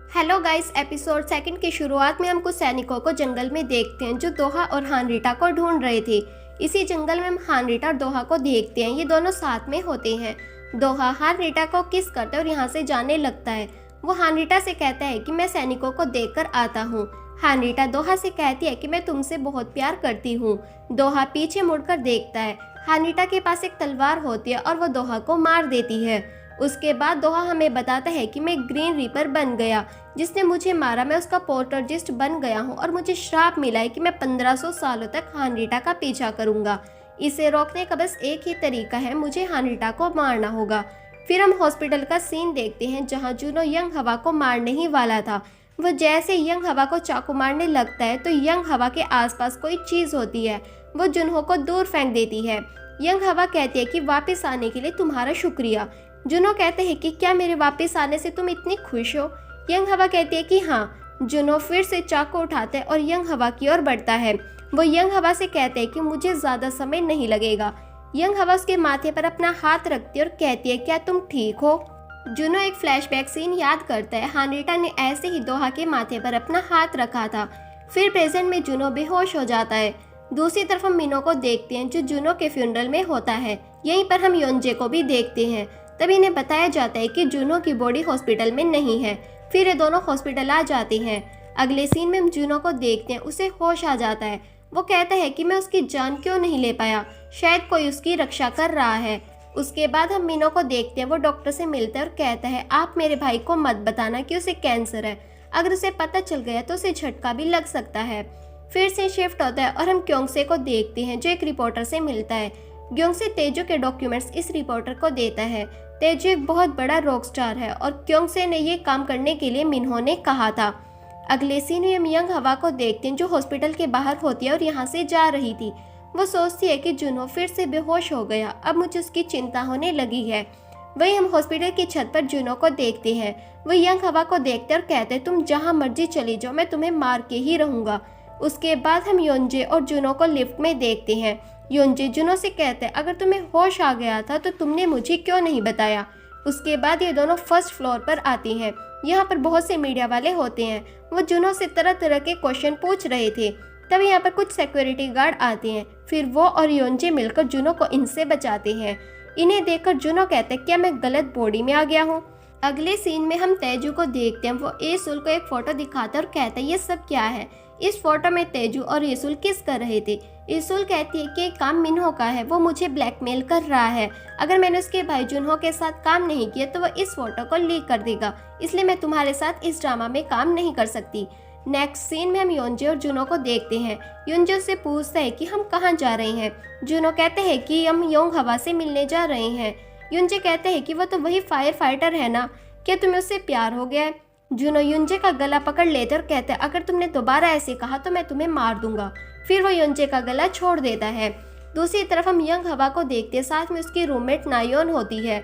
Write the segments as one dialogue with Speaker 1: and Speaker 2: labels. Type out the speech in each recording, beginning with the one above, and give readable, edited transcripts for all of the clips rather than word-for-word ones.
Speaker 1: Hello guys, episode second की शुरुआत में हम कुछ सैनिकों को जंगल में देखते हैं जो दोहा और हानरीटा को ढूंढ रहे थे। इसी जंगल में हम हानरीटा और दोहा को देखते हैं। ये दोनों साथ में होते हैं। दोहा हानरीटा को किस करता है और यहाँ से जाने लगता है। वो हानरीटा से कहता है कि मैं सैनिकों को देखकर आता हूँ। हानरीटा दोहा से कहती है कि मैं तुमसे बहुत प्यार करती हूँ। दोहा पीछे मुड़कर देखता है। हानरीटा के पास एक तलवार होती है और वो दोहा को मार देती है। उसके बाद दोहा हमें बताता है कि मैं ग्रीन रीपर बन गया, जिसने मुझे मारा। मैं उसका पोर्टर्जिस्ट बन गया हूँ और मुझे श्राप मिला है कि मैं 1500 सालों तक हानरीटा का पीछा करूंगा। इसे रोकने का बस एक ही तरीका है, मुझे हानरीटा को मारना होगा। फिर हम हॉस्पिटल का सीन देखते हैं जहाँ जूनो यंग हवा को मारने ही वाला था। वह जैसे यंग हवा को चाकू मारने लगता है तो यंग हवा के आसपास कोई चीज़ होती है। वो जुनहो को दूर फेंक देती है। यंग हवा कहती है कि वापस आने के लिए तुम्हारा शुक्रिया। जुनो कहते हैं कि क्या मेरे वापस आने से तुम इतनी खुश हो। यंग हवा कहती है कि हाँ। जुनो फिर से चाकू उठाता है और यंग हवा की ओर बढ़ता है। वो यंग हवा से कहते हैं कि मुझे ज़्यादा समय नहीं लगेगा। यंग हवा उसके माथे पर अपना हाथ रखती है और कहती है क्या तुम ठीक हो। जुनो एक फ्लैशबैक सीन याद करता है। हानरीटा ने ऐसे ही दोहा के माथे पर अपना हाथ रखा था। फिर प्रेजेंट में जुनो बेहोश हो जाता है। दूसरी तरफ हम मीनो को देखते हैं जो जुनो के फ्यूनरल में होता है। यहीं पर हम योंजे को भी देखते हैं। तभी इन्हें बताया जाता है कि जुनो की बॉडी हॉस्पिटल में नहीं है। फिर ये दोनों हॉस्पिटल आ जाते हैं। अगले सीन में हम जुनो को देखते हैं। उसे होश आ जाता है। वो कहता है कि मैं उसकी जान क्यों नहीं ले पाया, शायद कोई उसकी रक्षा कर रहा है। उसके बाद हम मीनो को देखते हैं। वो डॉक्टर से मिलता है और कहता है आप मेरे भाई को मत बताना कि उसे कैंसर है। अगर उसे पता चल गया तो उसे झटका भी लग सकता है। फिर से शिफ्ट होता है और हम क्योंगसे को देखते हैं जो एक रिपोर्टर से मिलता है। क्योंगसे तेजू के डॉक्यूमेंट्स इस रिपोर्टर को देता है। तेजू एक बहुत बड़ा रॉक स्टार है और क्योंगसे ने ये काम करने के लिए मिन्हो ने कहा था। अगले सीन में हम यंग हवा को देखते हैं जो हॉस्पिटल के बाहर होती है और यहाँ से जा रही थी। वो सोचती है कि जुनो फिर से बेहोश हो गया, अब मुझे उसकी चिंता होने लगी है। वही हम हॉस्पिटल की छत पर जुनो को देखते हैं। वो यंग हवा को देखते और कहते तुम जहाँ मर्जी चली जाओ, मैं तुम्हें मार के ही रहूँगा। उसके बाद हम योंजे और जुनो को लिफ्ट में देखते हैं। योंजे जुनो से कहते हैं अगर तुम्हें होश आ गया था तो तुमने मुझे क्यों नहीं बताया। उसके बाद ये दोनों फर्स्ट फ्लोर पर आती हैं। यहाँ पर बहुत से मीडिया वाले होते हैं। वो जुनो से तरह तरह के क्वेश्चन पूछ रहे थे। तभी यहाँ पर कुछ सिक्योरिटी गार्ड आते हैं। फिर वो और योंजे मिलकर जुनो को इनसे बचाते हैं। इन्हें देखकर जुनो कहते हैं क्या मैं गलत बॉडी में आ गया हूँ। अगले सीन में हम तेजू को देखते हैं। वो येसुल को एक फोटो दिखाता है और कहता है ये सब क्या है। इस फोटो में तेजू और येसुल किस कर रहे थे। येसुल कहती है कि एक काम मिन्हो का है, वो मुझे ब्लैकमेल कर रहा है। अगर मैंने उसके भाई जुनहो के साथ काम नहीं किया तो वह इस फोटो को लीक कर देगा, इसलिए मैं तुम्हारे साथ इस ड्रामा में काम नहीं कर सकती। नेक्स्ट सीन में हम योंजे और जुनो को देखते हैं। योंजे उससे पूछता है कि हम कहाँ जा रहे हैं। जुनो कहते हैं कि हम योंग हवा से मिलने जा रहे हैं। योंजे कहते हैं कि वो तो वही फायर फाइटर है ना, क्या तुम्हें उससे प्यार हो गया है। जुनो योंजे का गला पकड़ लेते और कहते हैं अगर तुमने दोबारा ऐसे कहा तो मैं तुम्हें मार दूंगा। फिर वो योंजे का गला छोड़ देता है। दूसरी तरफ हम यंग हवा को देखते हैं। साथ में उसकी रूममेट नायोन होती है।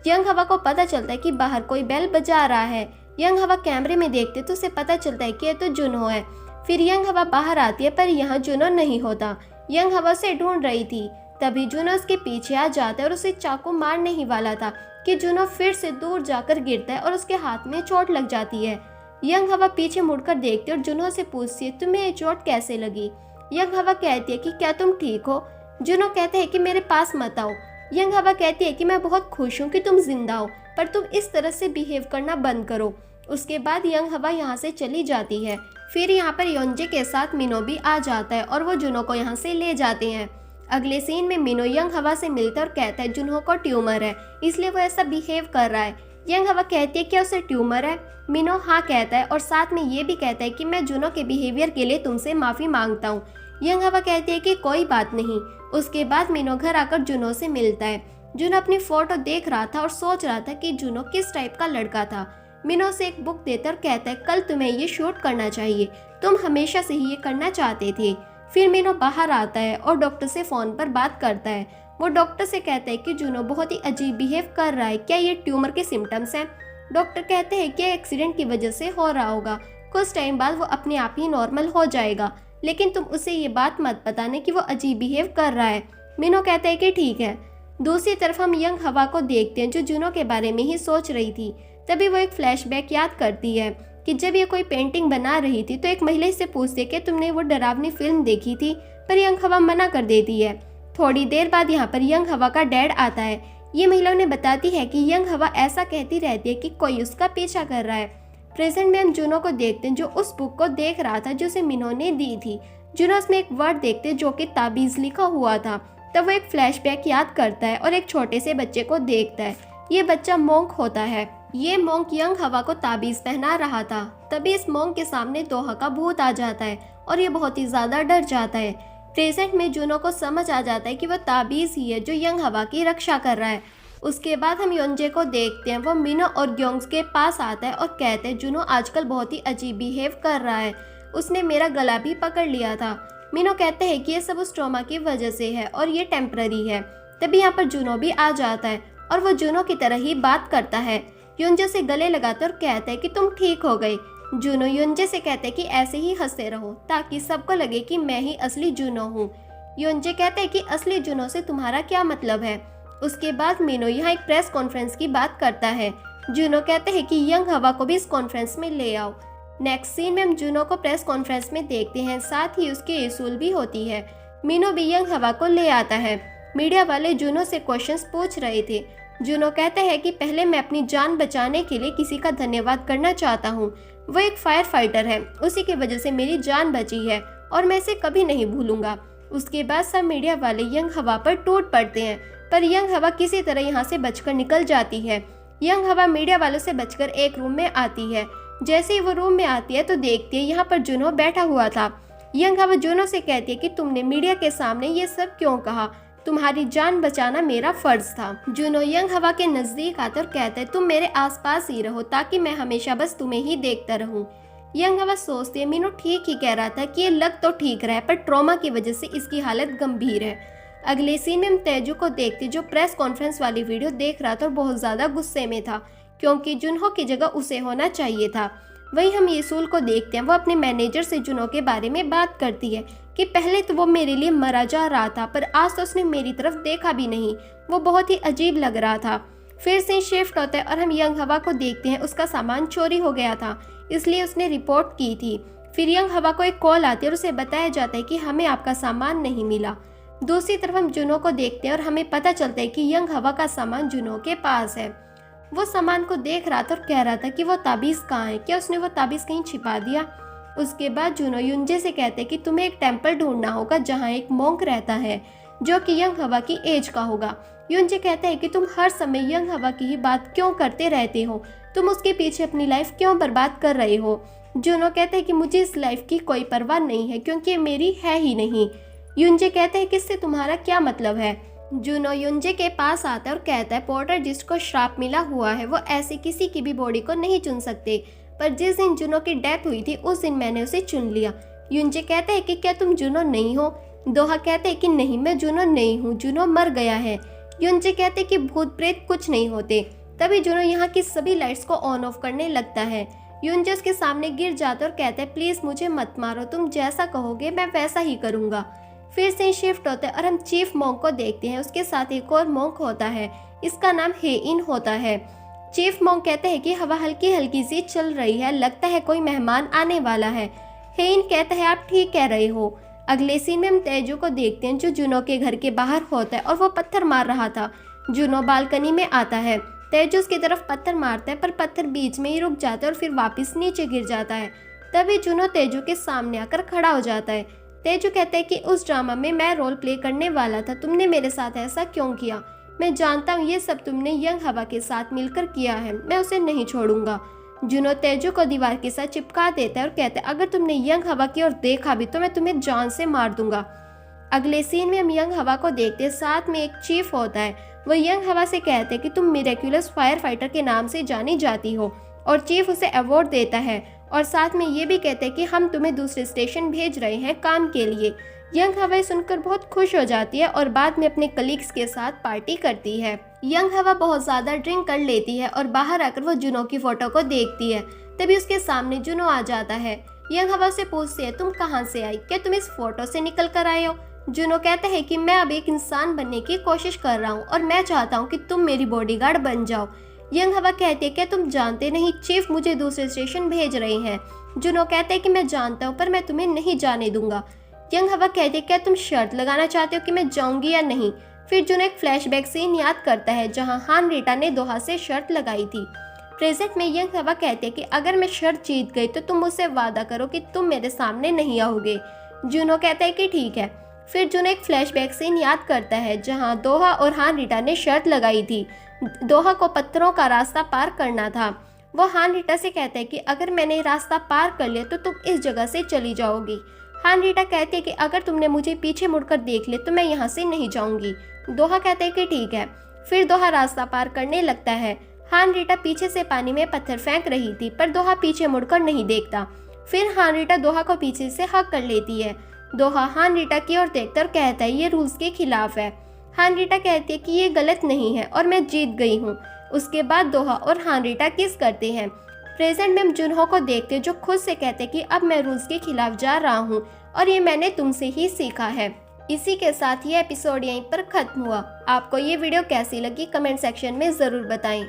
Speaker 1: यंग हवा को पता चलता है कि बाहर कोई बेल बजा रहा है। यंग हवा कैमरे में देखते तो उसे पता चलता है कि ये तो जुनो है। फिर यंग हवा बाहर आती है पर यहाँ जुनो नहीं होता। यंग हवा उसे ढूंढ रही थी। तभी जुनो उसके पीछे आ जाता है और उसे चाकू मारने ही वाला था कि जुनो फिर से दूर जाकर गिरता है और उसके हाथ में चोट लग जाती है। यंग हवा पीछे मुड़कर देखती है और जुनो से पूछती है तुम्हें ये चोट कैसे लगी। यंग हवा कहती है कि क्या तुम ठीक हो। जुनो कहते हैं कि मेरे पास मत आओ। यंग हवा कहती है कि मैं बहुत खुश हूँ कि तुम जिंदा हो, पर तुम इस तरह से बिहेव करना बंद करो। उसके बाद यंग हवा यहाँ से चली जाती है। फिर यहाँ पर योंजे के साथ मिनो भी आ जाता है और वो जुनो को यहाँ से ले जाते हैं। अगले सीन में मिनो यंग हवा से मिलता है और कहता है जुनो को ट्यूमर है, इसलिए वो ऐसा बिहेव कर रहा है। यंग हवा कहती है क्या उसे ट्यूमर है। मिनो हाँ कहता है और साथ में ये भी कहता है कि मैं जुनो के बिहेवियर के लिए तुमसे माफ़ी मांगता हूँ। यंग हवा कहती है कि कोई बात नहीं। उसके बाद मिनो घर आकर जुनो से मिलता है। जुनो अपनी फोटो देख रहा था और सोच रहा था कि जुनो किस टाइप का लड़का था। मिनो से एक बुक देता और कहता है कल तुम्हें ये शूट करना चाहिए, तुम हमेशा से ही ये करना चाहते थे। फिर मिनो बाहर आता है और डॉक्टर से फ़ोन पर बात करता है। वो डॉक्टर से कहता है कि जुनो बहुत ही अजीब बिहेव कर रहा है, क्या ये ट्यूमर के सिम्टम्स हैं। डॉक्टर कहते हैं कि एक्सीडेंट की वजह से हो रहा होगा, कुछ टाइम बाद वो अपने आप ही नॉर्मल हो जाएगा, लेकिन तुम उसे ये बात मत बताने कि वो अजीब बिहेव कर रहा है। मिनो कहता है कि ठीक है। दूसरी तरफ हम यंग हवा को देखते हैं जो जुनो के बारे में ही सोच रही थी। तभी वो एक फ्लैशबैक याद करती है। कि जब ये कोई पेंटिंग बना रही थी तो एक महिला इससे पूछती है कि तुमने वो डरावनी फिल्म देखी थी, पर यंग हवा मना कर देती है। थोड़ी देर बाद यहाँ पर यंग हवा का डैड आता है। ये महिला उन्हें बताती है कि यंग हवा ऐसा कहती रहती है कि कोई उसका पीछा कर रहा है। प्रेजेंट में हम जुनो को देखते हैं जो उस बुक को देख रहा था जो उसे मिनो ने दी थी। जुनो उसमें एक वर्ड देखते जो कि ताबीज लिखा हुआ था। तब वो एक फ्लैशबैक याद करता है और एक छोटे से बच्चे को देखता है। ये बच्चा मोंक होता है। ये मोंक यंग हवा को ताबीज पहना रहा था। तभी इस मोंक के सामने दोहा का भूत आ जाता है और ये बहुत ही ज्यादा डर जाता है। प्रेजेंट में जुनो को समझ आ जाता है कि वह ताबीज ही है जो यंग हवा की रक्षा कर रहा है। उसके बाद हम योंजे को देखते हैं। वो मिनो और ग्योंग्स के पास आता है और कहते हैं जुनो आजकल बहुत ही अजीब बिहेव कर रहा है, उसने मेरा गला भी पकड़ लिया था। मिनो कहते हैं कि ये सब उस ट्रॉमा की वजह से है और ये टेम्पररी है। तभी यहाँ पर जुनो भी आ जाता है और वो जुनो की तरह ही बात करता है। योंजे से गले लगाता और कहता है कि तुम ठीक हो गई। जुनो योंजे से कहते हैं कि ऐसे ही हंसते रहो ताकि सबको लगे कि मैं ही असली जुनो हूँ। योंजे कहते हैं कि असली जुनो से तुम्हारा क्या मतलब है। उसके बाद मिनो यहाँ एक प्रेस कॉन्फ्रेंस की बात करता है। जुनो कहते हैं कि यंग हवा को भी इस कॉन्फ्रेंस में ले आओ। नेक्स्ट सीन में हम जुनो को प्रेस कॉन्फ्रेंस में देखते हैं, साथ ही उसकी इसूल भी होती है। मिनो भी यंग हवा को ले आता है। मीडिया वाले जुनो से क्वेश्चंस पूछ रहे थे। जुनो कहते हैं कि पहले मैं अपनी जान बचाने के लिए किसी का धन्यवाद करना चाहता हूँ। वो एक फायर फाइटर है, उसी की वजह से मेरी जान बची है और मैं इसे कभी नहीं भूलूंगा। उसके बाद सब मीडिया वाले यंग हवा पर टूट पड़ते हैं, पर यंग हवा किसी तरह यहाँ से बचकर निकल जाती है। यंग हवा मीडिया वालों से बचकर एक रूम में आती है। जैसे ही वो रूम में आती है तो देखती है यहाँ पर जुनो बैठा हुआ था। यंग हवा जुनो से कहती है कि तुमने मीडिया के सामने ये सब क्यों कहा, तुम्हारी जान बचाना मेरा फर्ज था। जुनो यंग हवा के नजदीक आता और कहता है तुम मेरे आसपास ही रहो ताकि मैं हमेशा बस तुम्हें ही देखता रहूं। यंग हवा सोचती है मिनो ठीक ही कह रहा था कि ये लग तो ठीक रहा है, पर ट्रॉमा की वजह से इसकी हालत गंभीर है। अगले सीन में हम तेजू को देखते जो प्रेस कॉन्फ्रेंस वाली वीडियो देख रहा था और बहुत ज्यादा गुस्से में था क्योंकि जुनहो की जगह उसे होना चाहिए था। वहीं हम येसूल को देखते हैं। वो अपने मैनेजर से जुनो के बारे में बात करती है कि पहले तो वो मेरे लिए मरा जा रहा था, पर आज तो उसने मेरी तरफ देखा भी नहीं। वो बहुत ही अजीब लग रहा था। फिर से शिफ्ट होता है और हम यंग हवा को देखते हैं। उसका सामान चोरी हो गया था, इसलिए उसने रिपोर्ट की थी। फिर यंग हवा को एक कॉल आती है और उसे बताया जाता है कि हमें आपका सामान नहीं मिला। दूसरी तरफ हम जुनो को देखते हैं और हमें पता चलता है कि यंग हवा का सामान जुनो के पास है। वो सामान को देख रहा था और कह रहा था कि वो ताबीज़ कहाँ है, क्या उसने वो ताबीज़ कहीं छिपा दिया। उसके बाद जुनो युंजे से कहते हैं कि तुम्हें एक टेम्पल ढूंढना होगा जहाँ एक मोंक रहता है जो कि यंग हवा की एज का होगा। युंजे कहते हैं कि तुम हर समय यंग हवा की ही बात क्यों करते रहते हो, तुम उसके पीछे अपनी लाइफ क्यों बर्बाद कर रहे हो। जुनो कहते हैं कि मुझे इस लाइफ की कोई परवाह नहीं है क्योंकि ये मेरी है ही नहीं। युंजे कहते हैं कि इससे तुम्हारा क्या मतलब है। जुनो युंजे के पास आता है और कहता है पोर्टर जिसको श्राप मिला हुआ है वो ऐसे किसी की भी बॉडी को नहीं चुन सकते, पर जिस दिन जुनो की डेथ हुई थी उस दिन मैंने उसे चुन लिया। युंजे कहते हैं कि क्या तुम जुनो नहीं हो। दोहा कहते हैं कि नहीं मैं जुनो नहीं हूँ, जुनो मर गया है। युंजे कहते हैं कि भूत प्रेत कुछ नहीं होते। तभी जुनो यहाँ की सभी लाइट्स को ऑन ऑफ करने लगता है। युंजे उसके सामने गिर जाता और कहता है प्लीज मुझे मत मारो, तुम जैसा कहोगे मैं वैसा ही करूँगा। फिर से शिफ्ट होता है और हम चीफ मोंक को देखते हैं। उसके साथ एक और मोंक होता है, इसका नाम हेइन होता है। चीफ मोंक कहते हैं कि हवा हल्की हल्की सी चल रही है, लगता है कोई मेहमान आने वाला है। हेइन कहता है आप ठीक कह रहे हो। अगले सीन में हम तेजू को देखते हैं जो जुनो के घर के बाहर होता है और वो पत्थर मार रहा था। जुनो बालकनी में आता है, तेजू उसकी तरफ पत्थर मारता है पर पत्थर बीच में ही रुक जाता है और फिर वापस नीचे गिर जाता है। तभी जुनो तेजू के सामने आकर खड़ा हो जाता है। तेजू कहते हैं कि उस ड्रामा में मैं रोल प्ले करने वाला था, तुमने मेरे साथ ऐसा क्यों किया। मैं जानता हूँ ये सब तुमने यंग हवा के साथ मिलकर किया है, मैं उसे नहीं छोड़ूंगा। जुनो तेजू को दीवार के साथ चिपका देता है और कहता है अगर तुमने यंग हवा की ओर देखा भी तो मैं तुम्हें जान से मार दूंगा। अगले सीन में हम यंग हवा को देखते हैं, साथ में एक चीफ होता है। वो यंग हवा से कहते हैं कि तुम मिरेक्युलस फायर फाइटर के नाम से जानी जाती हो और चीफ उसे अवार्ड देता है और साथ में ये भी कहते हैं कि हम तुम्हें दूसरे स्टेशन भेज रहे हैं काम के लिए। यंग हवा सुनकर बहुत खुश हो जाती है और बाद में अपने कलीग्स के साथ पार्टी करती है। यंग हवा बहुत ज़्यादा ड्रिंक कर लेती है और बाहर आकर वो जुनो की फोटो को देखती है। तभी उसके सामने जुनो आ जाता है। यंग हवा से पूछती है तुम कहाँ से आई, क्या तुम इस फोटो से निकल कर आए हो। जुनो कहता है कि मैं अब एक इंसान बनने की कोशिश कर रहा हूँ और मैं चाहता हूँ कि तुम मेरी बॉडीगार्ड बन जाओ। यंग हवा कहती है क्या तुम जानते नहीं चीफ मुझे दूसरे स्टेशन भेज रहे हैं। जुनो कहता है कि मैं जानता हूँ पर मैं तुम्हें नहीं जाने दूंगा। यंग हवा कहती है क्या तुम शर्त लगाना चाहते हो कि मैं जाऊंगी या नहीं। फिर जुनो एक फ्लैशबैक सीन याद करता है जहाँ हान रीटा ने दोहा से शर्त लगाई थी। प्रेजेंट में यंग हवा कहते हैं कि अगर मैं शर्त जीत गई तो तुम मुझसे वादा करो कि तुम मेरे सामने नहीं आओगे। जुनो कहता है कि ठीक है। फिर जुनो एक फ्लैशबैक सीन याद करता है जहां दोहा और हान रीटा ने शर्त लगाई थी। दोहा को पत्थरों का रास्ता पार करना था। वो हान रीटा से कहता है कि अगर मैंने रास्ता पार कर लिया तो तुम इस जगह से चली जाओगी। हान रीटा कहती है कि अगर तुमने मुझे पीछे मुड़कर देख लिया तो मैं यहाँ से नहीं जाऊंगी। दोहा कहता है कि ठीक है। फिर दोहा रास्ता पार करने लगता है। हान रीटा पीछे से पानी में पत्थर फेंक रही थी पर दोहा पीछे मुड़कर नहीं देखता। फिर हान रीटा दोहा को पीछे से हक कर लेती है। दोहा हान रीटा की ओर देखकर कहता है ये रूल्स के खिलाफ है। हान रीटा कहती है कि ये गलत नहीं है और मैं जीत गई हूँ। उसके बाद दोहा और हान रीटा किस करते हैं। प्रेजेंट में हम जुनहो को देखते जो खुद से कहते हैं कि अब मैं रूल्स के खिलाफ जा रहा हूँ और ये मैंने तुमसे ही सीखा है। इसी के साथ ये एपिसोड यहीं पर खत्म हुआ। आपको ये वीडियो कैसी लगी कमेंट सेक्शन में ज़रूर बताएं।